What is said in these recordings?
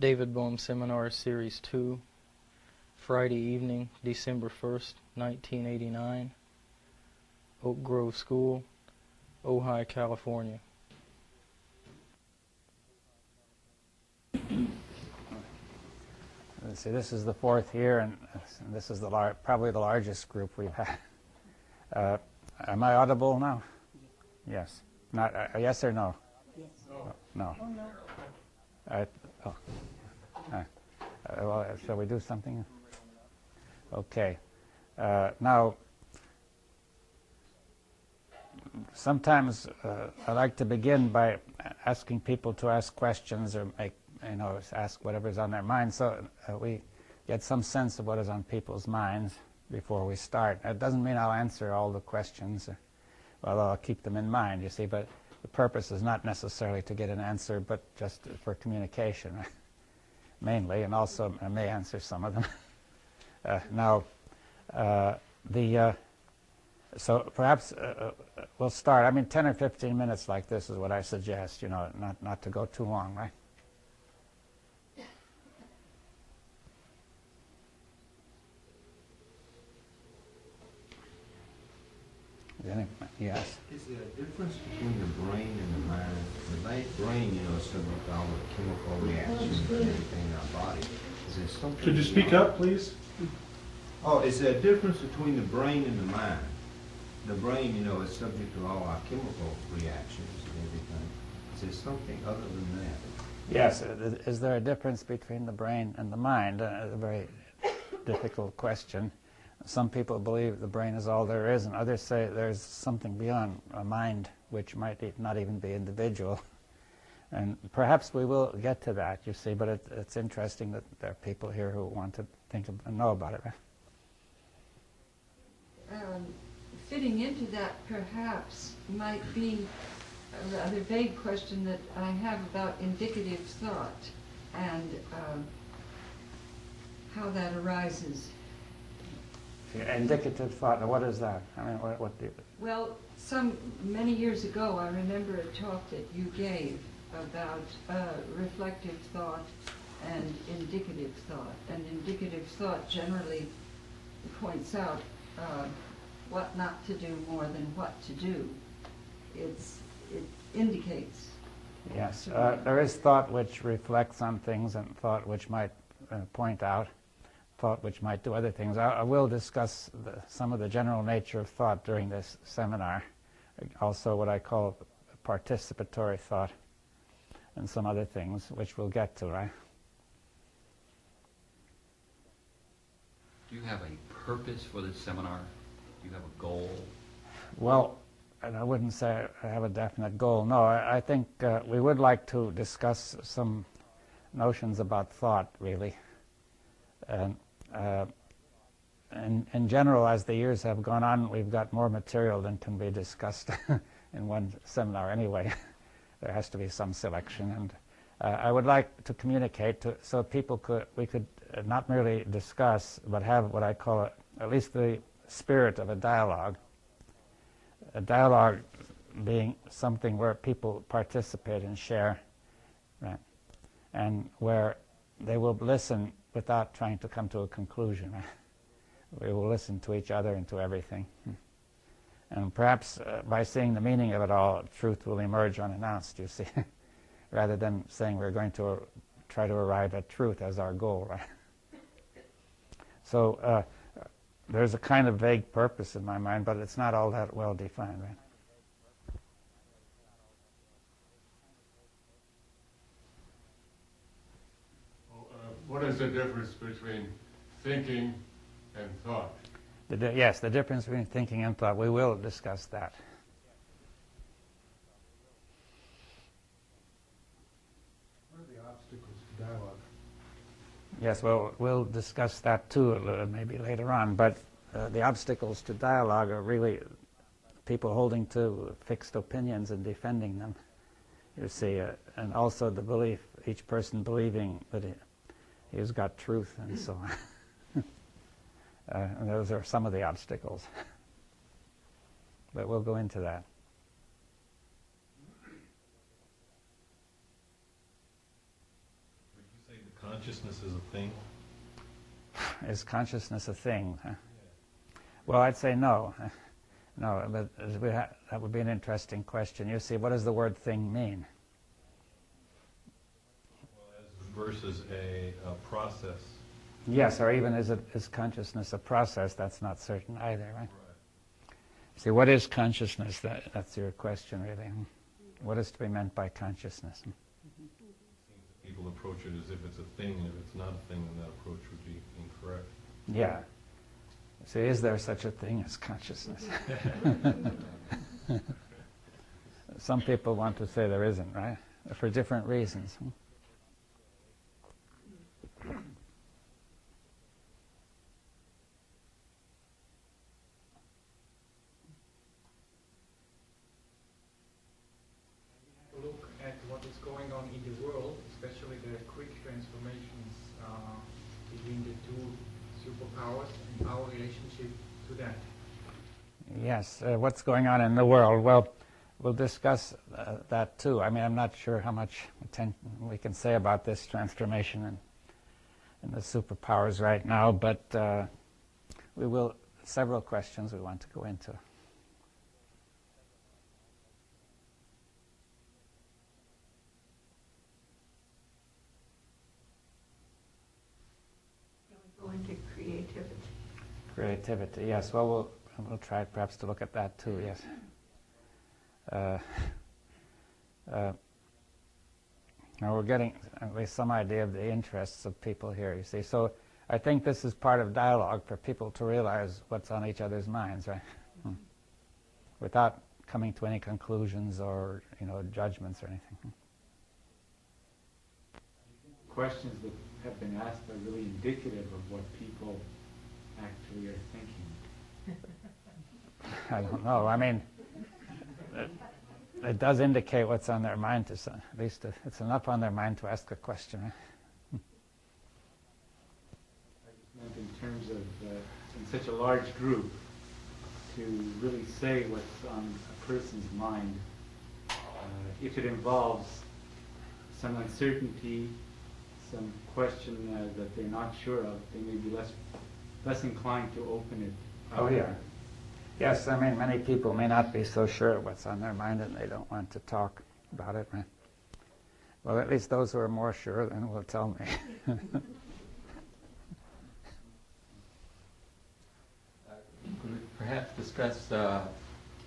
David Bohm Seminar Series 2, Friday evening, December 1st, 1989, Oak Grove School, Ojai, California. Let's see, this is the fourth year, and this is probably the largest group we've had. Am I audible now? Yes. Not yes or no? Yes. No. Oh, no. Well, shall we do something? Okay. Now, sometimes I like to begin by asking people to ask questions or ask whatever's on their mind, so we get some sense of what is on people's minds before we start. It doesn't mean I'll answer all the questions. Well, I'll keep them in mind, you see, but the purpose is not necessarily to get an answer, but just for communication, mainly, and also I may answer some of them. So perhaps we'll start. I mean, 10 or 15 minutes like this is what I suggest, not to go too long, right? Yes. Is there a difference between the brain and the mind? The brain, is subject to all the chemical reactions and everything in our body. Is there something? Could you speak up, please? Oh, is there a difference between the brain and the mind? The brain, is subject to all our chemical reactions and everything. Is there something other than that? Yes. Is there a difference between the brain and the mind? A very difficult question. Some people believe the brain is all there is, and others say there's something beyond a mind which might not even be individual. And perhaps we will get to that, you see, but it's interesting that there are people here who want to know about it. Fitting into that perhaps might be a rather vague question that I have about indicative thought and how that arises. Indicative thought, now what is that? I mean, what do you... Well, many years ago, I remember a talk that you gave about reflective thought and indicative thought. And indicative thought generally points out what not to do more than what to do. It indicates. Yes, there is thought which reflects on things and thought which might point out, thought which might do other things. I will discuss some of the general nature of thought during this seminar, also what I call participatory thought, and some other things which we'll get to, right? Do you have a purpose for this seminar? Do you have a goal? Well, and I wouldn't say I have a definite goal. No, I think we would like to discuss some notions about thought, really. And in general, as the years have gone on, we've got more material than can be discussed in one seminar anyway. There has to be some selection. And I would like to communicate so we could not merely discuss, but have what I call at least the spirit of a dialogue. A dialogue being something where people participate and share, right? And where they will listen without trying to come to a conclusion. We will listen to each other and to everything. And perhaps by seeing the meaning of it all, truth will emerge unannounced, you see, rather than saying we're going to try to arrive at truth as our goal, right? So there's a kind of vague purpose in my mind, but it's not all that well defined, right? What is the difference between thinking and thought? Yes, the difference between thinking and thought. We will discuss that. What are the obstacles to dialogue? Yes, well, we'll discuss that too maybe later on, but the obstacles to dialogue are really people holding to fixed opinions and defending them, you see, and also the belief, each person believing that he's got truth and so on. And those are some of the obstacles. But we'll go into that. Would you say the consciousness is a thing? Is consciousness a thing? Huh? Well, I'd say no. No, but that would be an interesting question. You see, what does the word thing mean? Well, versus a process. Yes, or even is consciousness a process? That's not certain either, right? Right. See, what is consciousness? That's your question, really. What is to be meant by consciousness? People approach it as if it's a thing, and if it's not a thing, then that approach would be incorrect. Yeah. See, is there such a thing as consciousness? Some people want to say there isn't, right? For different reasons. Look at what is going on in the world, especially the quick transformations between the two superpowers and our relationship to that. Yes, what's going on in the world? Well, we'll discuss that too. I mean, I'm not sure how much attention we can say about this transformation and the superpowers right now, but we will, several questions we want to go into. Go into creativity. Creativity, yes. Well, we'll try perhaps to look at that too, yes. Now we're getting at least some idea of the interests of people here, you see. So I think this is part of dialogue for people to realize what's on each other's minds, right? Without coming to any conclusions or, judgments or anything. Questions that have been asked are really indicative of what people actually are thinking. I don't know. I mean, it does indicate what's on their mind, at least it's enough on their mind to ask a question. Right? I just meant in terms of, in such a large group, to really say what's on a person's mind, if it involves some uncertainty, some question that they're not sure of, they may be less inclined to open it. Oh, yeah. Yes, I mean, many people may not be so sure of what's on their mind and they don't want to talk about it, right? Well, at least those who are more sure then will tell me. Could we perhaps discuss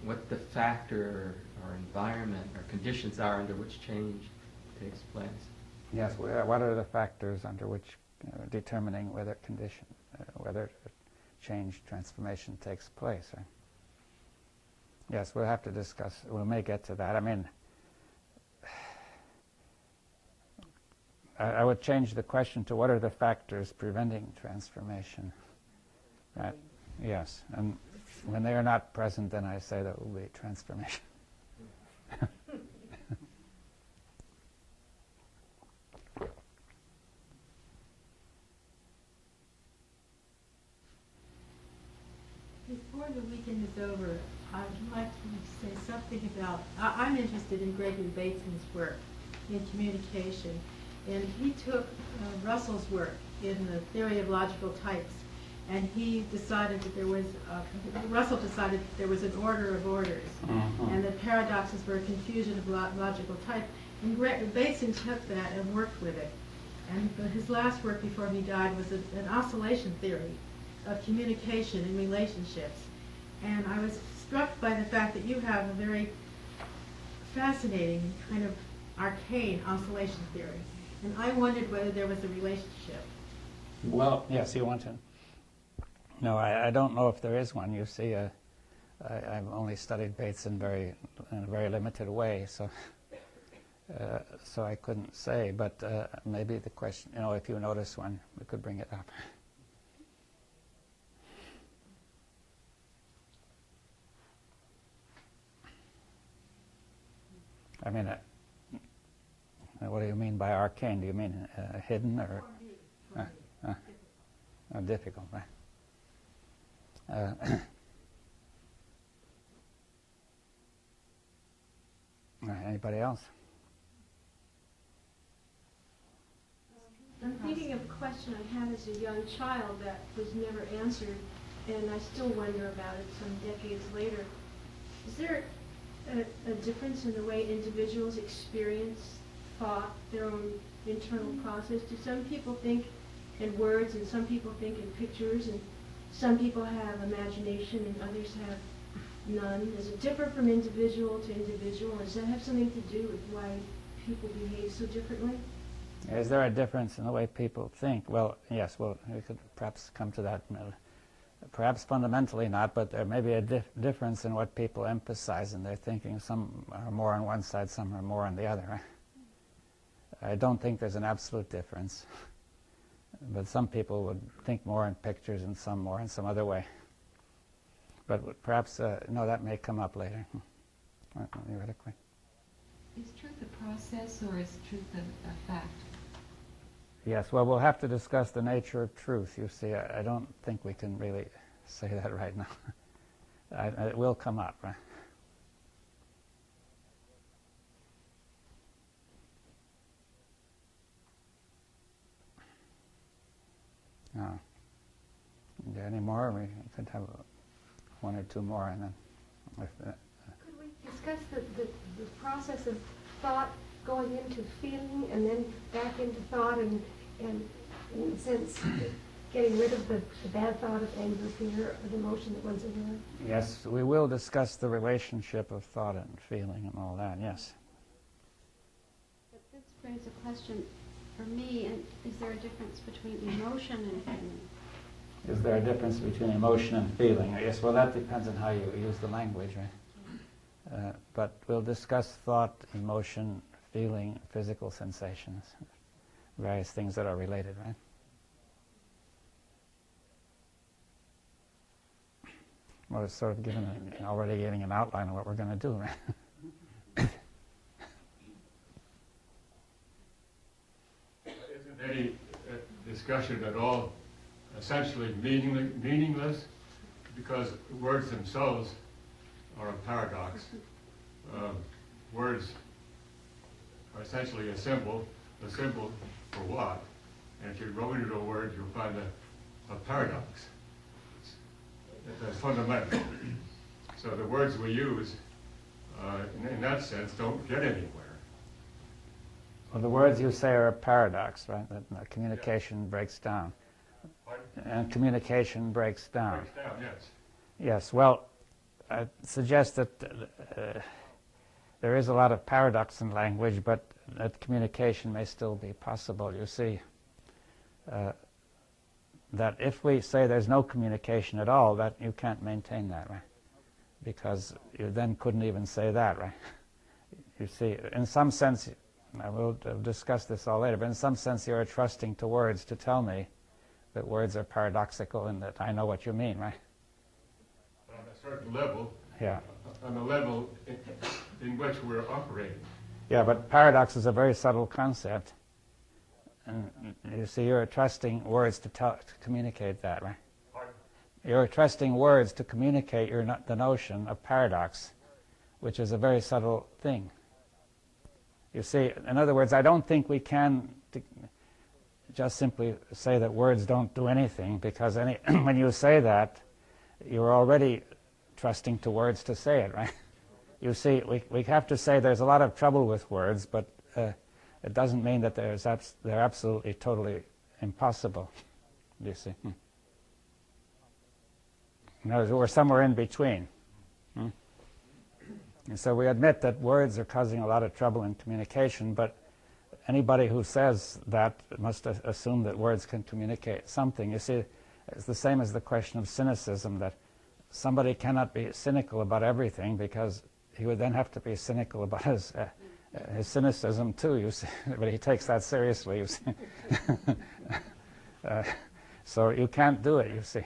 what the factor or environment or conditions are under which change takes place? Yes, what are the factors under which determining whether change, transformation takes place? Right? Yes, we'll have to discuss. We may get to that. I mean, I would change the question to what are the factors preventing transformation? Right? Yes, and when they are not present, then I say there will be transformation. Before the weekend is over, I'd like to say something about, I'm interested in Gregory Bateson's work in communication, and he took Russell's work in the theory of logical types, and he decided that there was, Russell decided that there was an order of orders, and that paradoxes were a confusion of logical type, and Bateson took that and worked with it. And his last work before he died was an oscillation theory of communication and relationships. And I was struck by the fact that you have a very fascinating kind of arcane oscillation theory. And I wondered whether there was a relationship. Well, yes, you want to? No, I don't know if there is one. You see, I've only studied Bateson in a very limited way, so I couldn't say. But maybe the question, if you notice one, we could bring it up. I mean, what do you mean by arcane? Do you mean hidden or difficult? Right? Anybody else? I'm thinking question I had as a young child that was never answered, and I still wonder about it some decades later. Is there a difference in the way individuals experience thought, their own internal process? Do some people think in words, and some people think in pictures, and some people have imagination and others have none? Does it differ from individual to individual? Does that have something to do with why people behave so differently? Is there a difference in the way people think? Well, yes, well, we could perhaps come to that. Perhaps fundamentally not, but there may be a difference in what people emphasize in their thinking. Some are more on one side, some are more on the other. I don't think there's an absolute difference, but some people would think more in pictures and some more in some other way. But perhaps, no, that may come up later. Theoretically. Is truth a process or is truth a fact? Yes, well, we'll have to discuss the nature of truth. You see, I don't think we can really say that right now. It will come up, right? No. Is there any more? We could have one or two more, and then. Could we discuss the process of thought going into feeling and then back into thought, and in a sense getting rid of the bad thought of anger, fear, or the emotion that one's aware of? Yes, we will discuss the relationship of thought and feeling and all that, yes. But this brings a question for me, and is there a difference between emotion and feeling? Is there a difference between emotion and feeling? Yes, well, that depends on how you use the language, right? But we'll discuss thought, emotion, feeling, physical sensations, various things that are related, right? Well, it's sort of already getting an outline of what we're going to do, right? Isn't any discussion at all essentially meaningless, because words themselves are a paradox? Words are essentially a symbol for what? And if you go into a word, you'll find a paradox. That's fundamental. So the words we use, in that sense, don't get anywhere. Well, the words you say are a paradox, right? That communication breaks down. Pardon? And communication breaks down. Breaks down, yes. Yes, well, I suggest that there is a lot of paradox in language, but that communication may still be possible. You see, that if we say there's no communication at all, that you can't maintain that, right? Because you then couldn't even say that, right? You see, in some sense, I will discuss this all later, but in some sense you're trusting to words to tell me that words are paradoxical and that I know what you mean, right? On a certain level, yeah. On the level in which we're operating. Yeah, but paradox is a very subtle concept. And you see, you're trusting words to communicate that, right? Pardon? You're trusting words to communicate the notion of paradox, which is a very subtle thing. You see, in other words, I don't think we can just simply say that words don't do anything, because when you say that, you're already trusting to words to say it, right? You see, we have to say there's a lot of trouble with words, but it doesn't mean that they're absolutely, totally impossible. Do you see? In other words, we're somewhere in between. And so we admit that words are causing a lot of trouble in communication, but anybody who says that must assume that words can communicate something. You see, it's the same as the question of cynicism, that somebody cannot be cynical about everything, because he would then have to be cynical about his cynicism too, you see. But he takes that seriously, you see. So you can't do it, you see.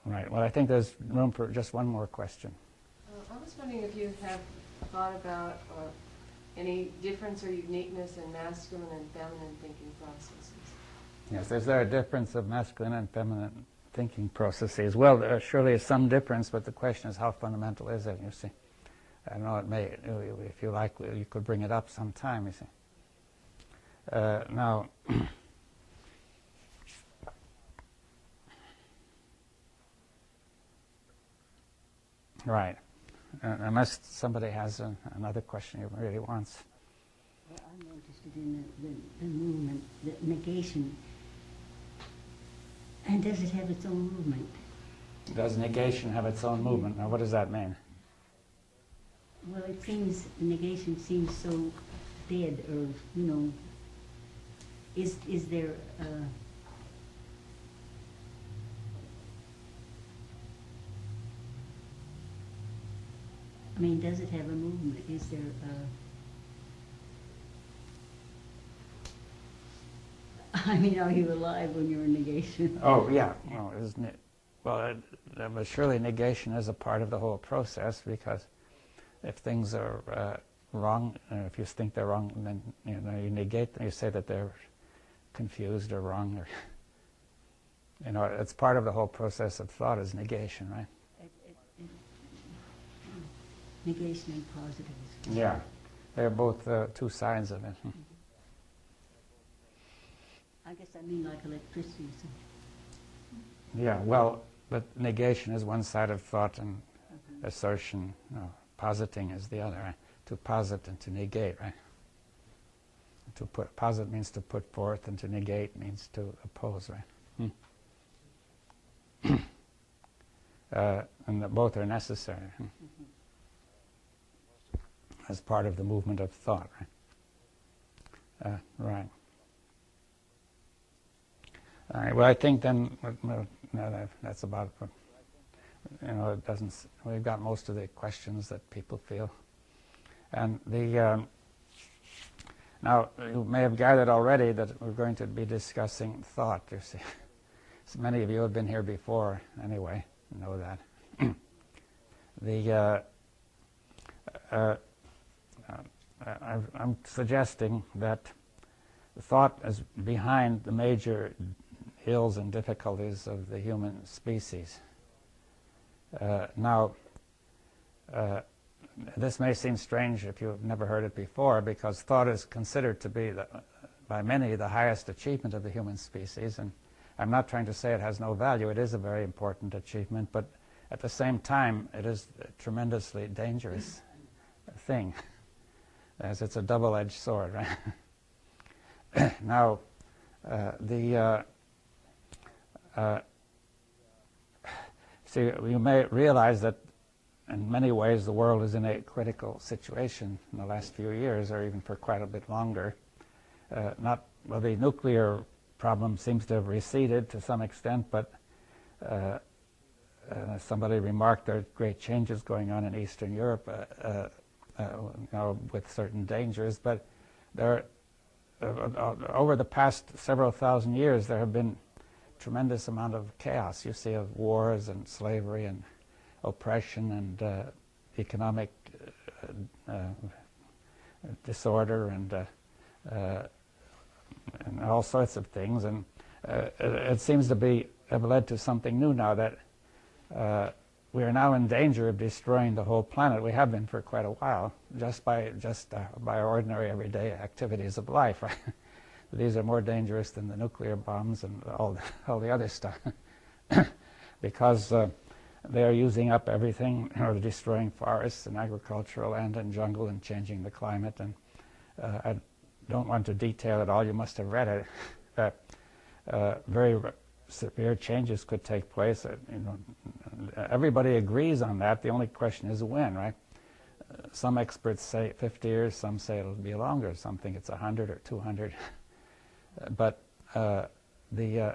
Right, well, I think there's room for just one more question. I was wondering if you have thought about any difference or uniqueness in masculine and feminine thinking processes. Yes, is there a difference of masculine and feminine thinking processes? Well, there surely is some difference, but the question is how fundamental is it, you see. I don't know, it may, if you like, you could bring it up sometime, you see. Now, right. Unless somebody has another question he really wants. Well, I'm interested in the movement, the negation. And does it have its own movement? Does negation have its own movement? Now, what does that mean? Well, it seems, negation seems so dead, or, you know, is there I mean, does it have a movement? Is there I mean, are you alive when you're in negation? Oh, yeah. Well, isn't it? Well, but surely negation is a part of the whole process, because if things are wrong, if you think they're wrong, then you negate them. You say that they're confused or wrong, or it's part of the whole process of thought is negation, right? Negation and positivism. Yeah, they're both two sides of it. I guess I mean like electricity. Yeah, well, but negation is one side of thought, and assertion, positing is the other. Right? To posit and to negate, right? To posit means to put forth, and to negate means to oppose, right? And both are necessary as part of the movement of thought, right? Right. All right. Well, I think then that's about it. It doesn't. We've got most of the questions that people feel, and now you may have gathered already that we're going to be discussing thought. You see, so many of you have been here before, anyway. You know that. I'm suggesting that thought is behind the major ills and difficulties of the human species. Now, this may seem strange if you've never heard it before, because thought is considered to be, by many, the highest achievement of the human species. And I'm not trying to say it has no value. It is a very important achievement, but at the same time, it is a tremendously dangerous thing, as it's a double-edged sword, right? Now, see, you may realize that in many ways the world is in a critical situation in the last few years, or even for quite a bit longer. The nuclear problem seems to have receded to some extent, but somebody remarked there are great changes going on in Eastern Europe, with certain dangers. But there, over the past several thousand years, there have been tremendous amount of chaos. You see, of wars and slavery and oppression and economic disorder and all sorts of things. And it seems to have led to something new now, that we are now in danger of destroying the whole planet. We have been for quite a while, just by ordinary everyday activities of life. Right? These are more dangerous than the nuclear bombs and all the other stuff, because they are using up everything. They're destroying forests and agricultural land and jungle and changing the climate. And I don't want to detail it all. You must have read it. That very severe changes could take place. Everybody agrees on that. The only question is when, right? Some experts say 50 years. Some say it'll be longer. Some think it's 100 or 200. But if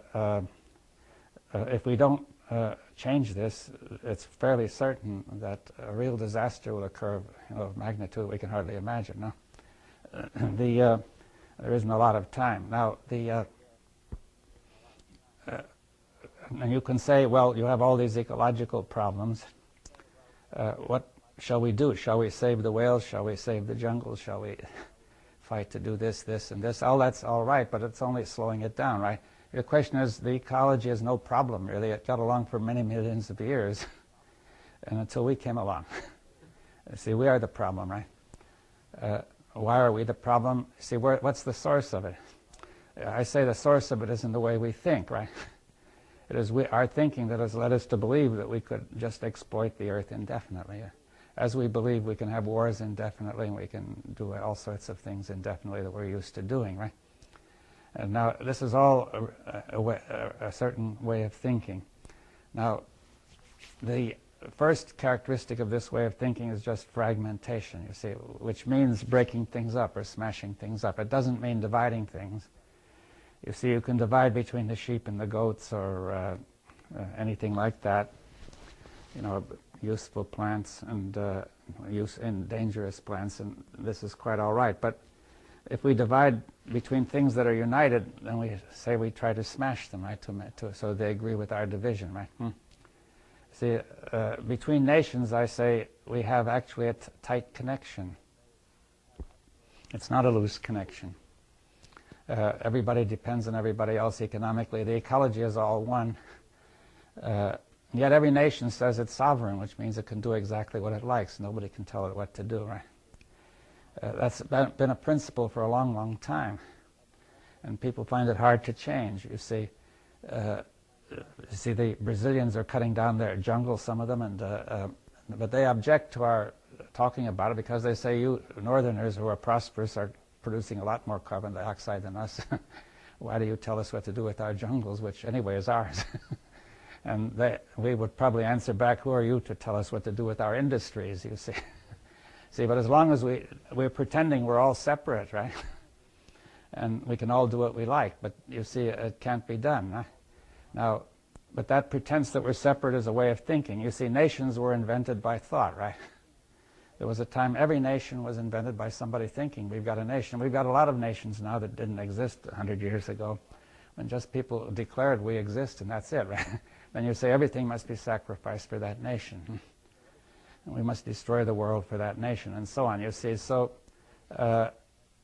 we don't change this, it's fairly certain that a real disaster will occur of magnitude we can hardly imagine. No, there isn't a lot of time now. And you can say, well, you have all these ecological problems. What shall we do? Shall we save the whales? Shall we save the jungle? Shall we fight to do this, this, and this? All that's all right, but it's only slowing it down, right? The question is, the ecology is no problem, really. It got along for many millions of years, and until we came along. See, we are the problem, right? Why are we the problem? See, what's the source of it? I say the source of it is in the way we think, right? It is our thinking that has led us to believe that we could just exploit the earth indefinitely. As we believe we can have wars indefinitely and we can do all sorts of things indefinitely that we're used to doing, right? And now, this is all a certain way of thinking. Now, the first characteristic of this way of thinking is just fragmentation, you see, which means breaking things up or smashing things up. It doesn't mean dividing things. You see, you can divide between the sheep and the goats or anything like that, you know, useful plants and dangerous plants, and this is quite all right. But if we divide between things that are united, then we say we try to smash them, right, so they agree with our division, right? See, between nations, I say we have actually a tight connection. It's not a loose connection. Everybody depends on everybody else economically. The ecology is all one. Yet every nation says it's sovereign, which means it can do exactly what it likes. Nobody can tell it what to do, right? That's been a principle for a long, long time. And people find it hard to change. You see, the Brazilians are cutting down their jungle, some of them, but they object to our talking about it because they say you northerners who are prosperous are producing a lot more carbon dioxide than us. Why do you tell us what to do with our jungles, which anyway is ours? And we would probably answer back, who are you to tell us what to do with our industries, you see? See, but as long as we're pretending we're all separate, right? And we can all do what we like, but you see, it can't be done. Huh? Now, but that pretense that we're separate is a way of thinking. You see, nations were invented by thought, right? There was a time every nation was invented by somebody thinking. We've got a nation. We've got a lot of nations now that didn't exist 100 years ago, when just people declared we exist and that's it, right? Then you say everything must be sacrificed for that nation. And we must destroy the world for that nation, and so on, you see. So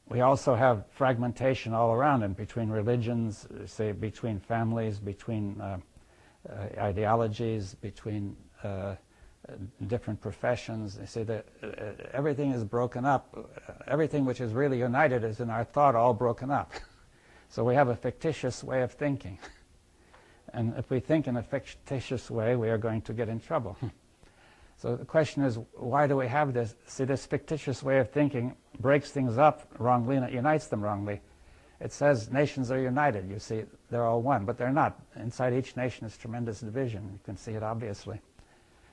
we also have fragmentation all around, and between religions, say between families, between ideologies, between different professions. They say that everything is broken up. Everything which is really united is in our thought all broken up. So we have a fictitious way of thinking. And if we think in a fictitious way, we are going to get in trouble. So the question is, why do we have this? See, this fictitious way of thinking breaks things up wrongly and it unites them wrongly. It says nations are united. You see, they're all one, but they're not. Inside each nation is tremendous division. You can see it obviously.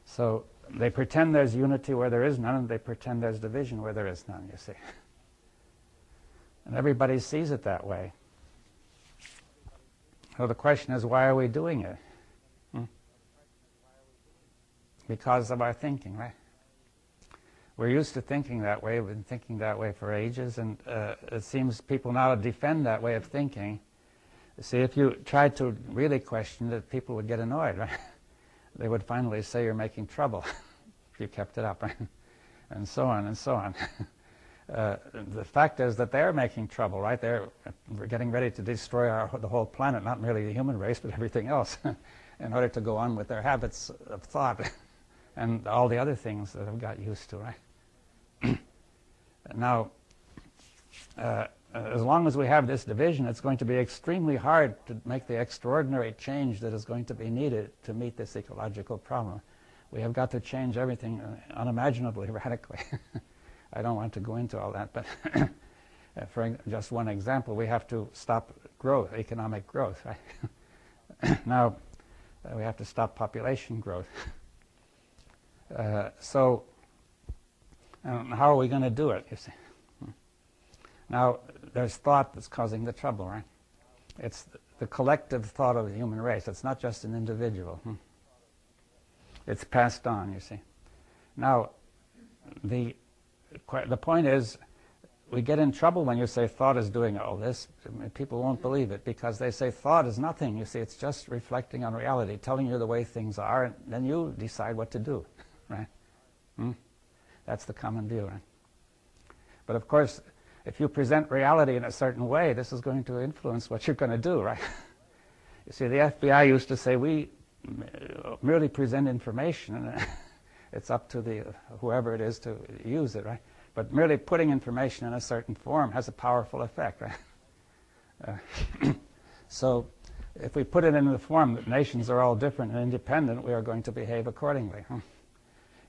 So they pretend there's unity where there is none, and they pretend there's division where there is none, you see. And everybody sees it that way. So the question is, why are we doing it? Because of our thinking, right? We're used to thinking that way. We've been thinking that way for ages, and it seems people now defend that way of thinking. See, if you tried to really question it, people would get annoyed, right? They would finally say you're making trouble if you kept it up, right? And so on and so on. The fact is that they're making trouble, right? They're getting ready to destroy the whole planet, not merely the human race, but everything else, in order to go on with their habits of thought and all the other things that have got used to, right? Now, as long as we have this division, it's going to be extremely hard to make the extraordinary change that is going to be needed to meet this ecological problem. We have got to change everything unimaginably radically. I don't want to go into all that, but for just one example, we have to stop growth, economic growth. Right? Now, we have to stop population growth. So, how are we going to do it, you see? Now, there's thought that's causing the trouble, right? It's the collective thought of the human race. It's not just an individual. It's passed on, you see. Now, the point is, we get in trouble when you say thought is doing all this. People won't believe it because they say thought is nothing. You see, it's just reflecting on reality, telling you the way things are, and then you decide what to do, right? That's the common view, right? But of course, if you present reality in a certain way, this is going to influence what you're going to do, right? You see, the FBI used to say, we merely present information, It's up to the whoever it is to use it, right? But merely putting information in a certain form has a powerful effect, right? So if we put it in the form that nations are all different and independent, we are going to behave accordingly.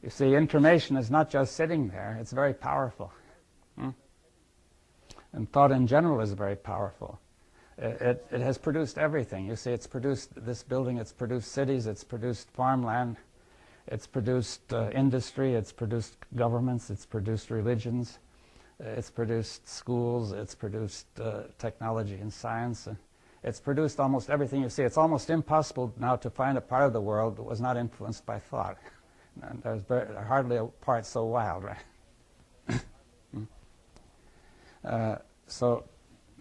You see, information is not just sitting there, it's very powerful. And thought in general is very powerful. It has produced everything. You see, it's produced this building, it's produced cities, it's produced farmland, it's produced industry, it's produced governments, it's produced religions, it's produced schools, it's produced technology and science. It's produced almost everything you see. It's almost impossible now to find a part of the world that was not influenced by thought. And there's hardly a part so wild, right?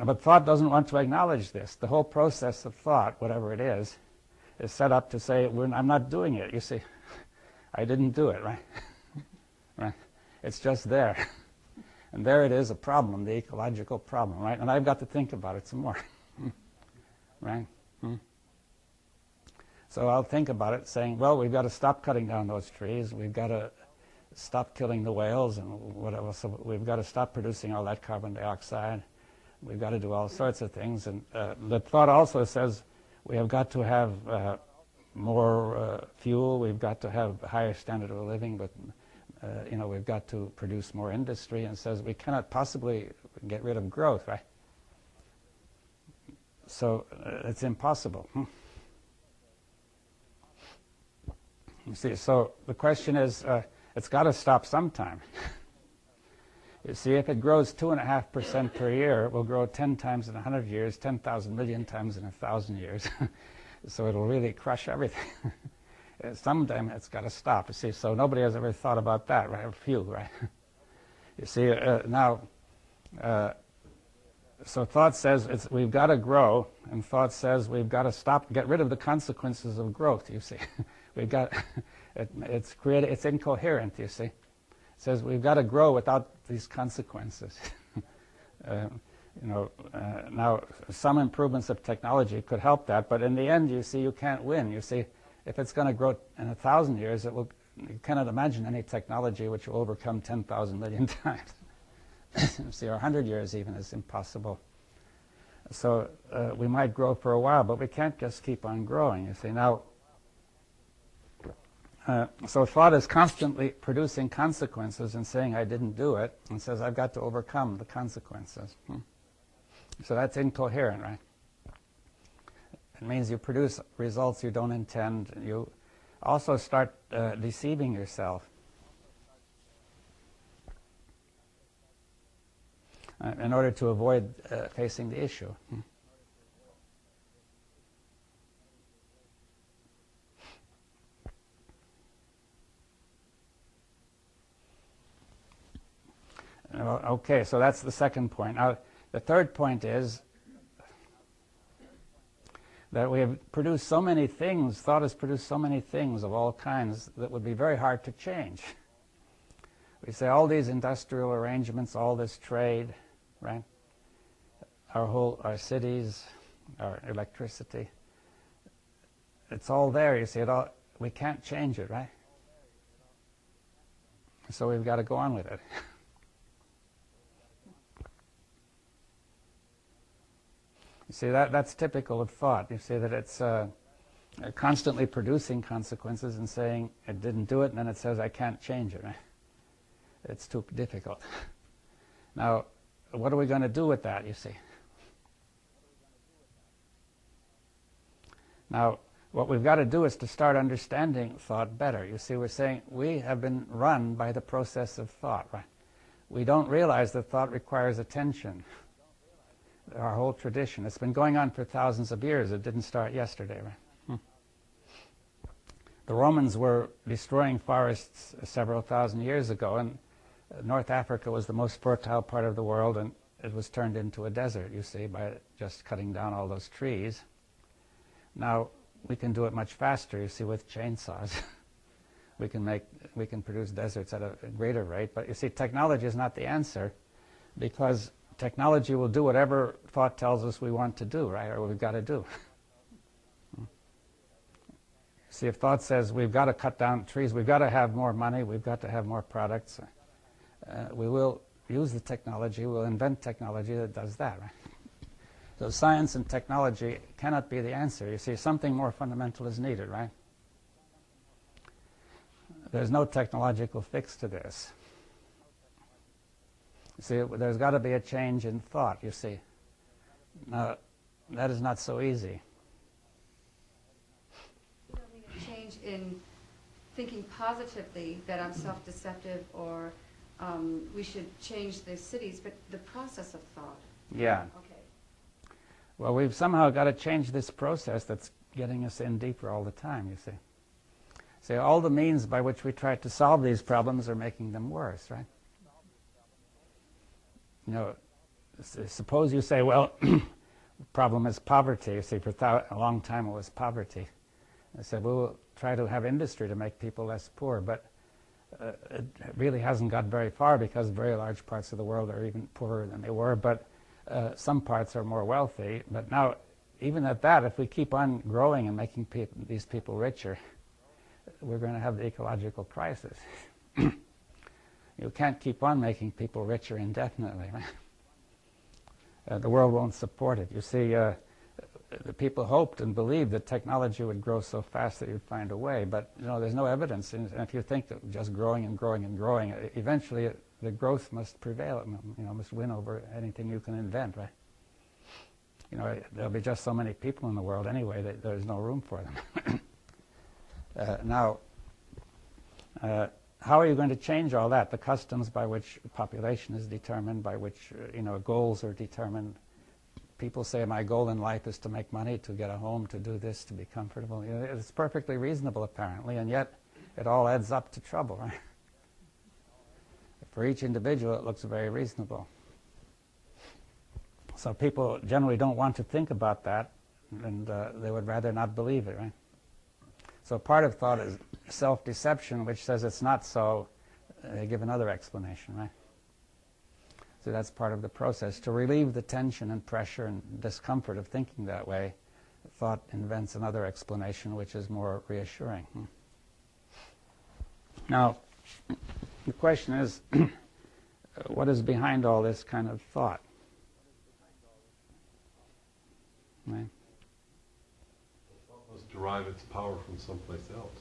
But thought doesn't want to acknowledge this. The whole process of thought, whatever it is set up to say, I'm not doing it. You see, I didn't do it, right? Right? It's just there. And there it is, a problem, the ecological problem, right? And I've got to think about it some more. Right? So I'll think about it saying, well, we've got to stop cutting down those trees. We've got to stop killing the whales and whatever. So we've got to stop producing all that carbon dioxide. We've got to do all sorts of things. And the thought also says we have got to have more fuel. We've got to have a higher standard of living, but we've got to produce more industry. And says we cannot possibly get rid of growth, right? So it's impossible. You see, so the question is, it's got to stop sometime. You see, if it grows 2.5% per year, it will grow 10 times in 100 years, 10,000 million times in 1,000 years. So it'll really crush everything. Sometime it's got to stop. You see, so nobody has ever thought about that, right? A few, right? You see, now. So thought says we've got to grow, and thought says we've got to get rid of the consequences of growth, you see. We've got, it's incoherent, you see. It says we've got to grow without these consequences. Now, some improvements of technology could help that, but in the end, you see, you can't win. You see, if it's going to grow in 1,000 years, you cannot imagine any technology which will overcome 10,000 million times. See, or 100 years even is impossible. So we might grow for a while, but we can't just keep on growing, you see. Now, so thought is constantly producing consequences and saying, I didn't do it, and says, I've got to overcome the consequences. So that's incoherent, right? It means you produce results you don't intend. You also start deceiving yourself. In order to avoid facing the issue. Okay, so that's the second point. Now, the third point is that we have produced so many things, thought has produced so many things of all kinds that would be very hard to change. We say all these industrial arrangements, all this trade, right? Our cities, our electricity, it's all there. You see, we can't change it, right? So we've got to go on with it. You see, that's typical of thought. You see that it's constantly producing consequences and saying, I didn't do it, and then it says, I can't change it, right? It's too difficult. Now, what are we going to do with that, you see? Now, what we've got to do is to start understanding thought better. You see, we're saying we have been run by the process of thought, right? We don't realize that thought requires attention. Our whole tradition. It's been going on for thousands of years. It didn't start yesterday, right? The Romans were destroying forests several thousand years ago, and North Africa was the most fertile part of the world, and it was turned into a desert, you see, by just cutting down all those trees. Now, we can do it much faster, you see, with chainsaws. we can produce deserts at a greater rate, but you see, technology is not the answer, because technology will do whatever thought tells us we want to do, right, or we've got to do. See, if thought says we've got to cut down trees, we've got to have more money, we've got to have more products, we will use the technology, we'll invent technology that does that, right? So science and technology cannot be the answer. You see, something more fundamental is needed, right? There's no technological fix to this. See, there's got to be a change in thought, you see. Now, that is not so easy. You don't mean a change in thinking positively that I'm self-deceptive or we should change the cities, but the process of thought. Yeah. Okay. Well, we've somehow got to change this process that's getting us in deeper all the time, you see. See, all the means by which we try to solve these problems are making them worse, right? You know, suppose you say, well, the problem is poverty. You see, for a long time it was poverty. I said, well, we'll try to have industry to make people less poor, but it really hasn't got very far because very large parts of the world are even poorer than they were, but some parts are more wealthy. But now, even at that, if we keep on growing and making these people richer, we're going to have the ecological crisis. You can't keep on making people richer indefinitely, right? The world won't support it. You see, the people hoped and believed that technology would grow so fast that you'd find a way, but you know, there's no evidence. And if you think of just growing and growing and growing, eventually the growth must prevail. You know, must win over anything you can invent, right? You know, there'll be just so many people in the world anyway that there's no room for them. Now, how are you going to change all that? The customs by which population is determined, by which you know, goals are determined. People say my goal in life is to make money, to get a home, to do this, to be comfortable. You know, it's perfectly reasonable apparently, and yet it all adds up to trouble, right? For each individual it looks very reasonable. So people generally don't want to think about that, and they would rather not believe it, right? So part of thought is self-deception, which says it's not so. They give another explanation, right? So that's part of the process. To relieve the tension and pressure and discomfort of thinking that way, thought invents another explanation which is more reassuring. Now, the question is, what is behind all this kind of thought? Right? Thought must derive its power from someplace else.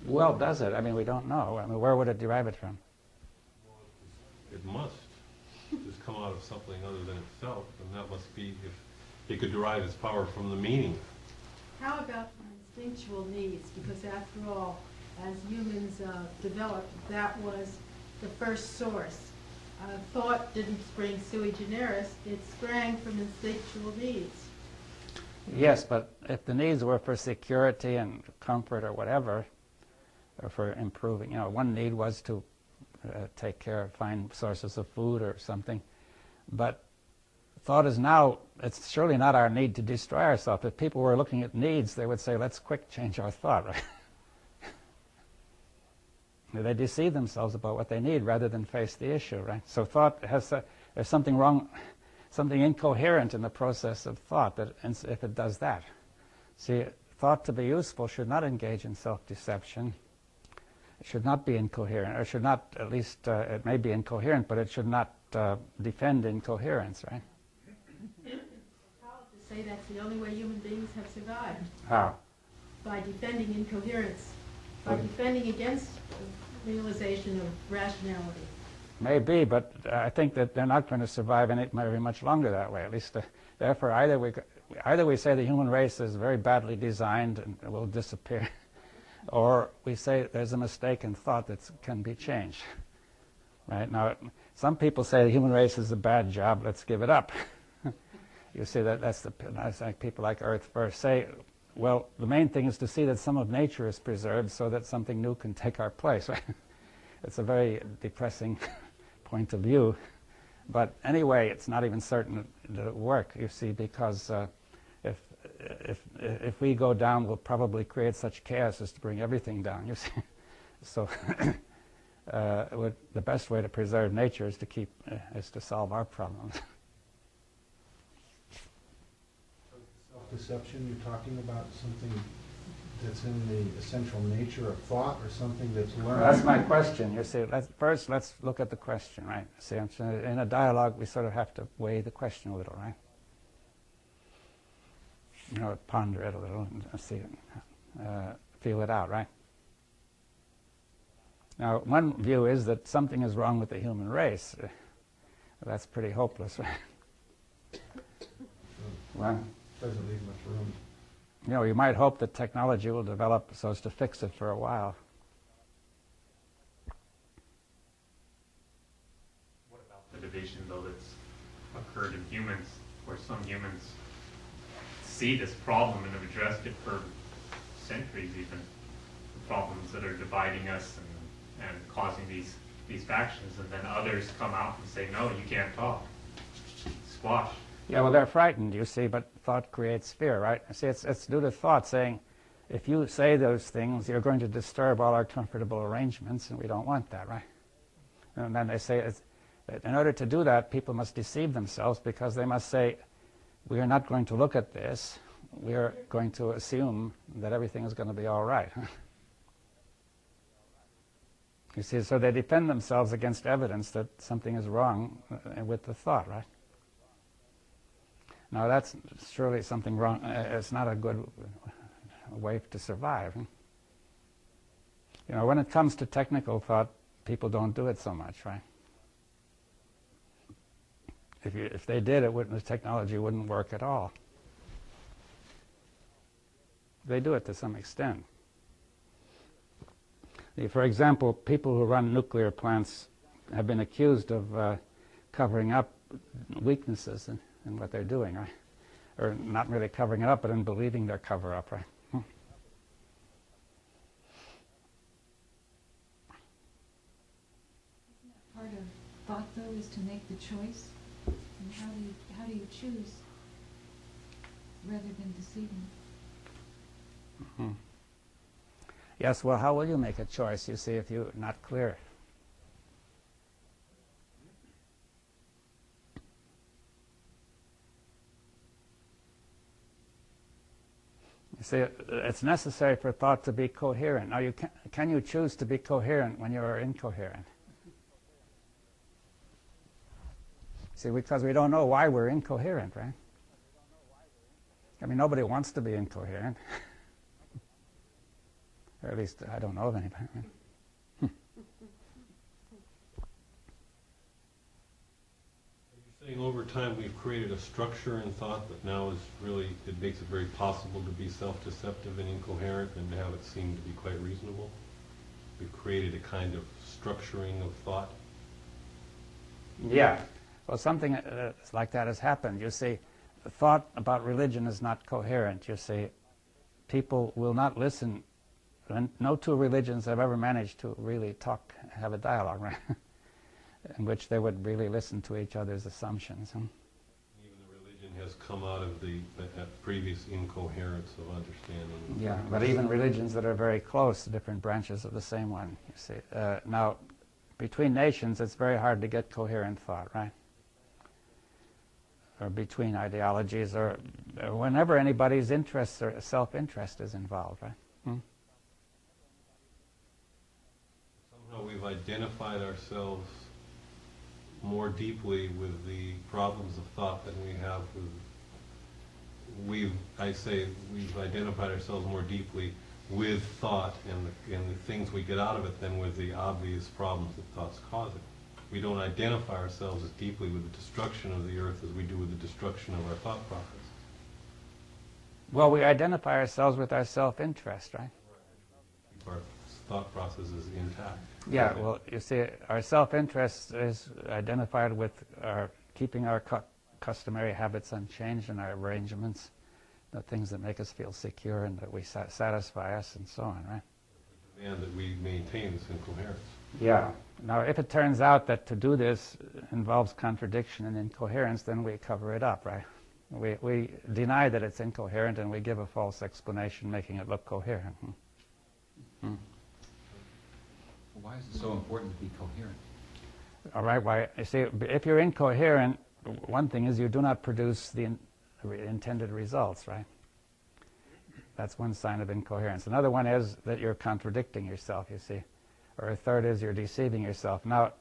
Well, does it? I mean, we don't know. I mean, where would it derive it from? It must just come out of something other than itself, and that must be if it could derive its power from the meaning. How about from instinctual needs? Because after all, as humans developed, that was the first source. Thought didn't spring sui generis, it sprang from instinctual needs. Yes, but if the needs were for security and comfort or whatever, or for improving, you know, one need was to take care of, find sources of food or something. But thought is now, it's surely not our need to destroy ourselves. If people were looking at needs, they would say, let's quick change our thought, right? They deceive themselves about what they need rather than face the issue, right? So thought has, there's something wrong, something incoherent in the process of thought that if it does that. See, thought to be useful should not engage in self-deception. It should not be incoherent, or should not, at least it may be incoherent, but it should not defend incoherence, right? How to say that's the only way human beings have survived? How? By defending incoherence, by defending against realization of rationality. Maybe, but I think that they're not going to survive very much longer that way. At least, therefore, either we say the human race is very badly designed and will disappear, or we say there's a mistake in thought that can be changed. Right now, some people say the human race is a bad job. Let's give it up. You see that's like people like Earth First say. Well, the main thing is to see that some of nature is preserved so that something new can take our place. Right? It's a very depressing point of view. But anyway, it's not even certain that it will work, you see, because if we go down, we'll probably create such chaos as to bring everything down, you see. So the best way to preserve nature is to solve our problems. Self-deception, you're talking about something that's in the essential nature of thought or something that's learned? That's my question. You see, first let's look at the question, right? See, in a dialogue, we sort of have to weigh the question a little, right? You know, ponder it a little and see it, feel it out, right? Now, one view is that something is wrong with the human race. That's pretty hopeless, right? Well, Doesn't leave much room. you know, you might hope that technology will develop so as to fix it for a while. What about the division, though, that's occurred in humans, where some humans see this problem and have addressed it for centuries even, the problems that are dividing us and causing these factions, and then others come out and say, no, you can't talk. Squash. Yeah, well, they're frightened, you see, but thought creates fear, right? See, it's due to thought saying, if you say those things, you're going to disturb all our comfortable arrangements, and we don't want that, right? And then they say, in order to do that, people must deceive themselves because they must say, we are not going to look at this. We are going to assume that everything is going to be all right. You see, so they defend themselves against evidence that something is wrong with the thought, right? Now, that's surely something wrong. It's not a good way to survive. You know, when it comes to technical thought, people don't do it so much, right? If they did, the technology wouldn't work at all. They do it to some extent. For example, people who run nuclear plants have been accused of covering up weaknesses in what they're doing, right? Or not really covering it up, but in believing they're cover-up, right? Part of thought, though, is to make the choice. And how do you choose rather than deceiving? Mm-hmm. Yes, well, how will you make a choice, you see, if you're not clear? You see, it's necessary for thought to be coherent. Now, can you choose to be coherent when you are incoherent? See, because we don't know why we're incoherent, right? I mean, nobody wants to be incoherent. Or at least I don't know of anybody. Are you saying over time we've created a structure in thought that now is really, it makes it very possible to be self-deceptive and incoherent and to have it seem to be quite reasonable? We've created a kind of structuring of thought? Yeah. Well, something like that has happened. You see, the thought about religion is not coherent. You see, people will not listen. And no two religions have ever managed to really have a dialogue, right? In which they would really listen to each other's assumptions. Even the religion has come out of that previous incoherence of understanding. Yeah, but even religions that are very close, different branches of the same one, you see. Now, between nations, it's very hard to get coherent thought, right? Or between ideologies, or whenever anybody's interest or self-interest is involved, right? We've identified ourselves more deeply with the problems of thought than we have with, we've identified ourselves more deeply with thought and the things we get out of it than with the obvious problems that thought's causing. We don't identify ourselves as deeply with the destruction of the earth as we do with the destruction of our thought process. Well, we identify ourselves with our self-interest, right? Keep our thought processes intact. Yeah, well, you see, our self-interest is identified with keeping our customary habits unchanged and our arrangements, the things that make us feel secure and that we satisfy us and so on, right? And that we maintain this incoherence. Yeah. Now, if it turns out that to do this involves contradiction and incoherence, then we cover it up, right? We deny that it's incoherent and we give a false explanation making it look coherent. Why is it so important to be coherent? All right, why? You see, if you're incoherent, one thing is you do not produce the intended results, right? That's one sign of incoherence. Another one is that you're contradicting yourself, you see. Or a third is you're deceiving yourself. Now,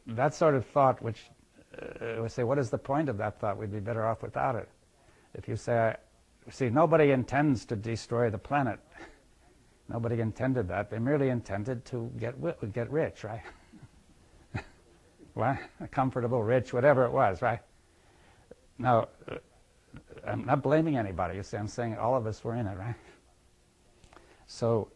that sort of thought, which we say, what is the point of that thought? We'd be better off without it. If you say, see, nobody intends to destroy the planet. Nobody intended that. They merely intended to get rich, right? Well, comfortable, rich, whatever it was, right? Now, I'm not blaming anybody. You see, I'm saying all of us were in it, right? So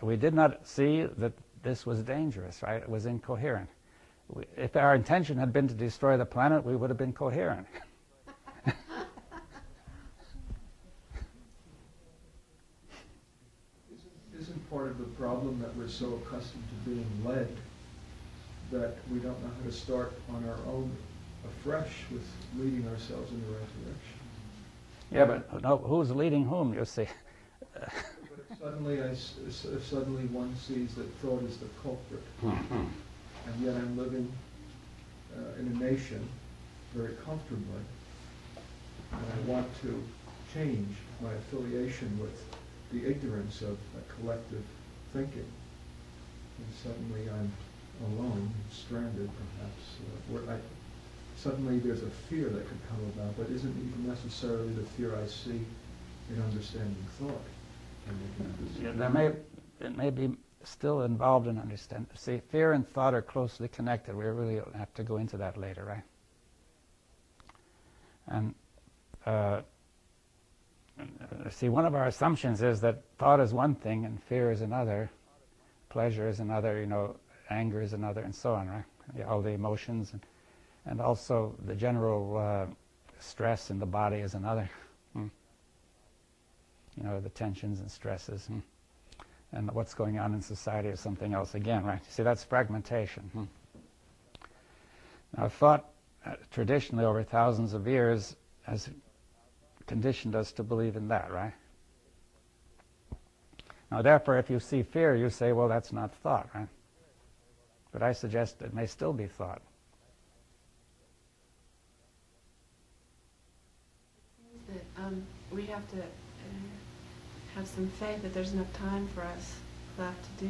we did not see that this was dangerous, right? It was incoherent. If our intention had been to destroy the planet, we would have been coherent. Isn't part of the problem that we're so accustomed to being led that we don't know how to start on our own afresh with leading ourselves in the right direction? Yeah, but no, who's leading whom, you see? But if suddenly one sees that thought is the culprit, and yet I'm living in a nation very comfortably, and I want to change my affiliation with the ignorance of collective thinking, and suddenly I'm alone, stranded perhaps. Suddenly there's a fear that could come about, but isn't even necessarily the fear I see in understanding thought. It may be still involved in understanding. See, fear and thought are closely connected. We really have to go into that later, right? And see, one of our assumptions is that thought is one thing and fear is another, pleasure is another, anger is another, and so on, right? Yeah, all the emotions, and also the general stress in the body is another. The tensions and stresses, and what's going on in society is something else again, right? See, that's fragmentation. Now, thought traditionally over thousands of years has conditioned us to believe in that, right? Now, therefore, if you see fear, you say, well, that's not thought, right? But I suggest it may still be thought. It seems that we have to have some faith that there's enough time for us left to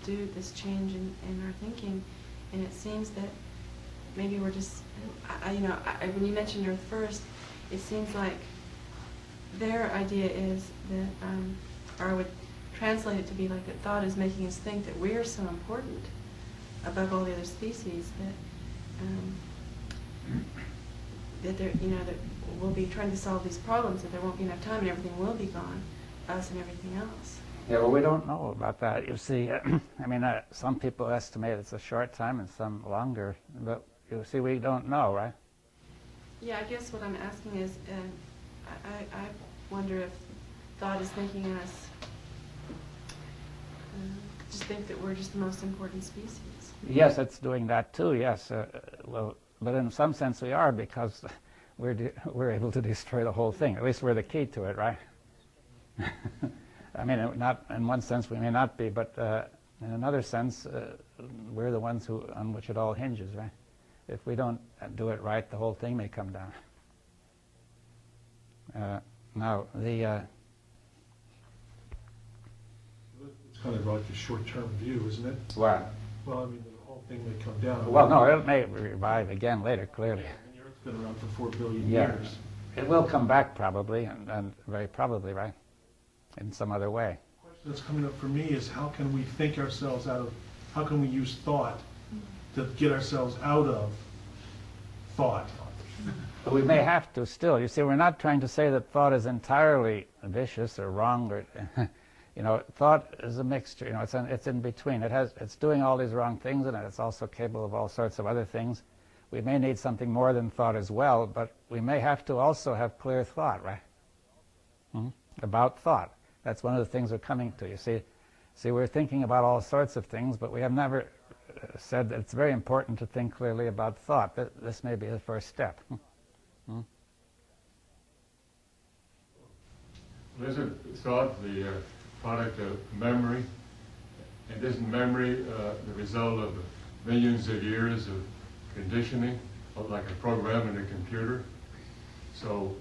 do this change in our thinking, and it seems that maybe we're just, when you mentioned Earth First, it seems like their idea is that, or I would translate it to be like that thought is making us think that we're so important above all the other species that they're, that we'll be trying to solve these problems, that there won't be enough time and everything will be gone, us and everything else. Yeah, well, we don't know about that. You see, some people estimate it's a short time and some longer, but you see, we don't know, right? Yeah, I guess what I'm asking is, I wonder if thought is making us just think that we're just the most important species. Yes, it's doing that too, yes. But in some sense we are, because we're able to destroy the whole thing. At least we're the key to it, right? Not in one sense we may not be, but in another sense we're the ones on which it all hinges, right? If we don't do it right, the whole thing may come down. Now, It's kind of like a short-term view, isn't it? What? Well, the whole thing may come down. Well, no, it may revive again later, clearly. The Earth's been around for 4 billion Yeah. years. It will come back probably, and very probably, right? In some other way. The question that's coming up for me is how can we think ourselves how can we use thought to get ourselves out of thought? But we may have to still. You see, we're not trying to say that thought is entirely vicious or wrong, or thought is a mixture. It's in between. It's doing all these wrong things, and it's also capable of all sorts of other things. We may need something more than thought as well, but we may have to also have clear thought, right? About thought. That's one of the things we're coming to. You see, we're thinking about all sorts of things, but we have never said that it's very important to think clearly about thought. This may be the first step. Isn't thought the product of memory? And isn't memory the result of millions of years of conditioning, like a program in a computer? So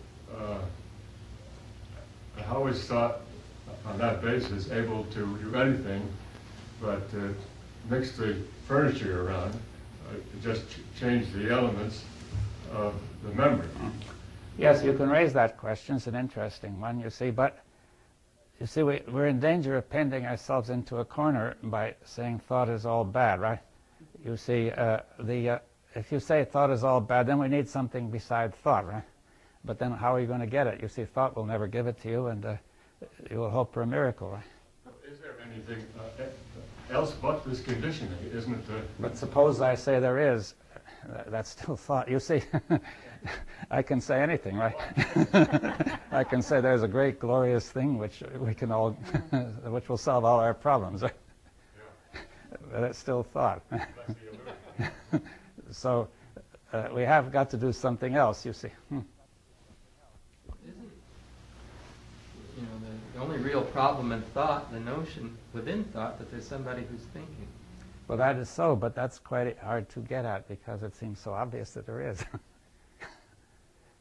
I always thought on that basis able to do anything but mix the furniture around, just change the elements of the memory. Yes, you can raise that question. It's an interesting one, you see, but you see, we're in danger of painting ourselves into a corner by saying thought is all bad, right? You see, if you say thought is all bad, then we need something beside thought, right? But then how are you going to get it? You see, thought will never give it to you, and you will hope for a miracle, right? Is there anything else but this conditioning? Isn't it? But suppose I say there is, that's still thought. You see, I can say anything, right? I can say there's a great, glorious thing which we can all, which will solve all our problems. Right? Yeah. But it's still thought. So we have got to do something else. You see. Isn't, you know, the only real problem in thought, the notion within thought that there's somebody who's thinking? Well, that is so, but that's quite hard to get at because it seems so obvious that there is.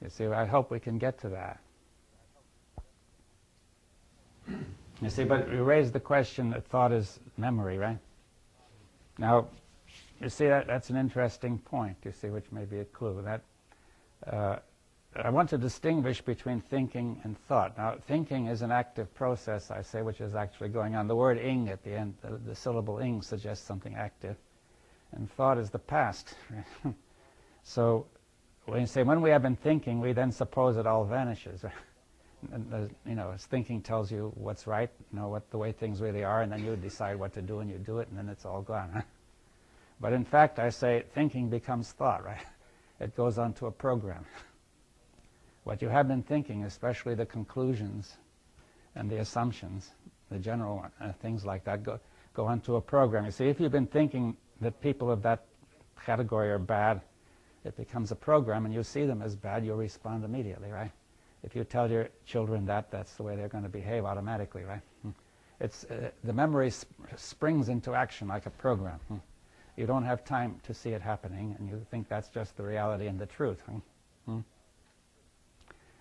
You see, I hope we can get to that. You see, but we raised the question that thought is memory, right? Now, you see, that's an interesting point, you see, which may be a clue. That I want to distinguish between thinking and thought. Now, thinking is an active process, I say, which is actually going on. The word ing at the end, the syllable ing suggests something active. And thought is the past. So when you say, when we have been thinking, we then suppose it all vanishes. And, you know, as thinking tells you what's right, you know, what the way things really are, and then you decide what to do, and you do it, and then it's all gone. But in fact, I say thinking becomes thought, right? It goes on to a program. What you have been thinking, especially the conclusions and the assumptions, the general things like that, go on to a program. You see, if you've been thinking that people of that category are bad, it becomes a program, and you see them as bad, you'll respond immediately, right? If you tell your children that, that's the way they're going to behave automatically, right? It's the memory springs into action like a program. You don't have time to see it happening, and you think that's just the reality and the truth.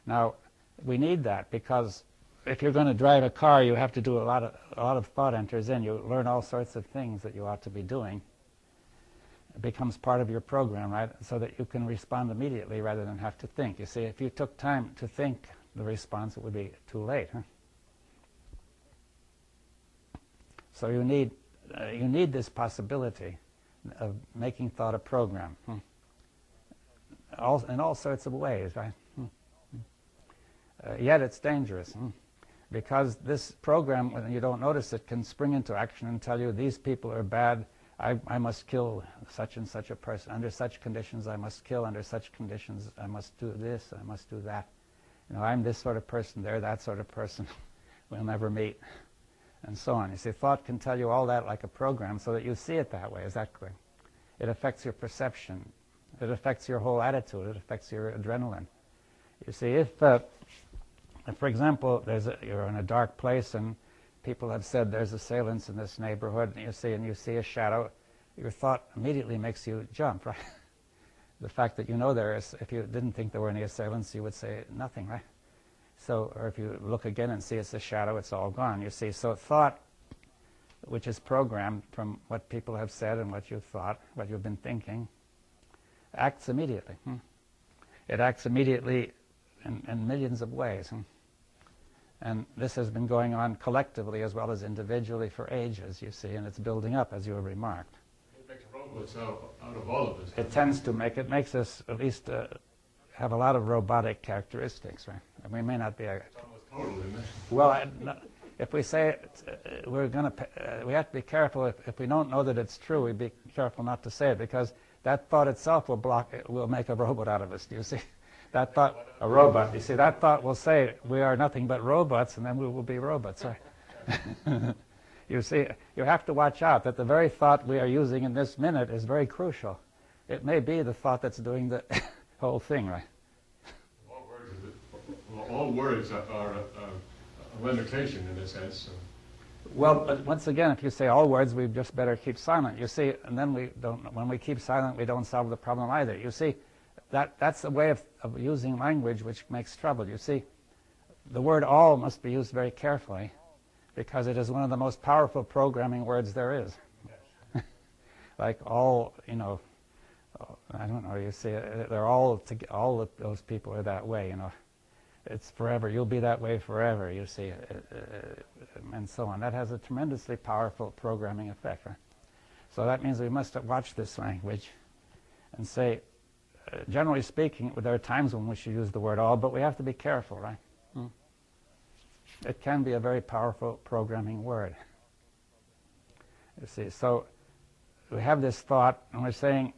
Now, we need that because if you're going to drive a car, you have to do a lot of thought enters in. You learn all sorts of things that you ought to be doing. It becomes part of your program, right? So that you can respond immediately rather than have to think. You see, if you took time to think the response, it would be too late. So you need this possibility of making thought a program, in all sorts of ways, right? Yet it's dangerous because this program, when you don't notice it, can spring into action and tell you these people are bad. I must kill such and such a person. Under such conditions, I must kill. Under such conditions, I must do this. I must do that. You know, I'm this sort of person. They're that sort of person. We'll never meet, and so on. You see, thought can tell you all that like a program, so that you see it that way. Is that clear? It affects your perception. It affects your whole attitude. It affects your adrenaline. You see, if for example, you're in a dark place and people have said there's assailants in this neighborhood, and you see a shadow, your thought immediately makes you jump, right? The fact that you know there is, if you didn't think there were any assailants, you would say nothing, right? So, or if you look again and see it's a shadow, it's all gone, you see. So thought, which is programmed from what people have said and what you've thought, what you've been thinking, acts immediately. It acts immediately in millions of ways. And this has been going on collectively as well as individually for ages, you see, and it's building up, as you have remarked. It makes robots out of all of this. It tends to make, it makes us at least have a lot of robotic characteristics, right? And we may not be a... It's almost total, isn't it? Well, if we say it, we have to be careful. If we don't know that it's true, we be careful not to say it, because that thought itself will make a robot out of us, do you see? That thought, a robot, you see, that thought will say we are nothing but robots, and then we will be robots, right? You see, you have to watch out that the very thought we are using in this minute is very crucial. It may be the thought that's doing the whole thing, right? All words are a limitation in a sense. So. Well, but once again, if you say all words, we just better keep silent. You see, and then when we keep silent, we don't solve the problem either. You see, that's a way of using language which makes trouble. You see, the word all must be used very carefully because it is one of the most powerful programming words there is. Like all, you know, I don't know, you see, they're all of those people are that way, you know. It's forever, you'll be that way forever, you see, and so on. That has a tremendously powerful programming effect, right? So that means we must watch this language and say, generally speaking, there are times when we should use the word all, but we have to be careful, right? It can be a very powerful programming word. You see, so we have this thought, and we're saying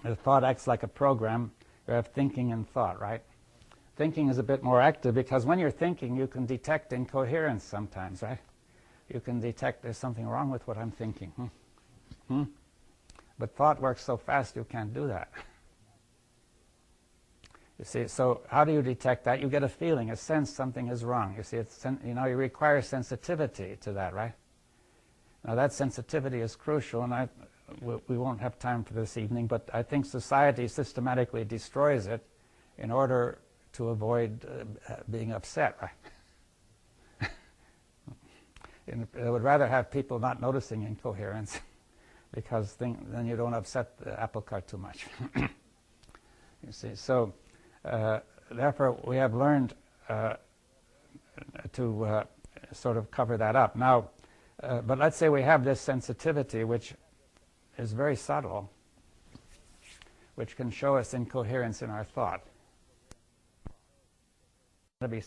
the thought acts like a program. You have thinking and thought, right? Thinking is a bit more active because when you're thinking, you can detect incoherence sometimes, right? You can detect there's something wrong with what I'm thinking. But thought works so fast you can't do that. You see, so how do you detect that? You get a feeling, a sense something is wrong. You see, you require sensitivity to that, right? Now that sensitivity is crucial, and we won't have time for this evening, but I think society systematically destroys it in order to avoid being upset, right? It would rather have people not noticing incoherence because then you don't upset the apple cart too much. You see, so therefore we have learned to sort of cover that up. Now, but let's say we have this sensitivity which is very subtle, which can show us incoherence in our thought. To be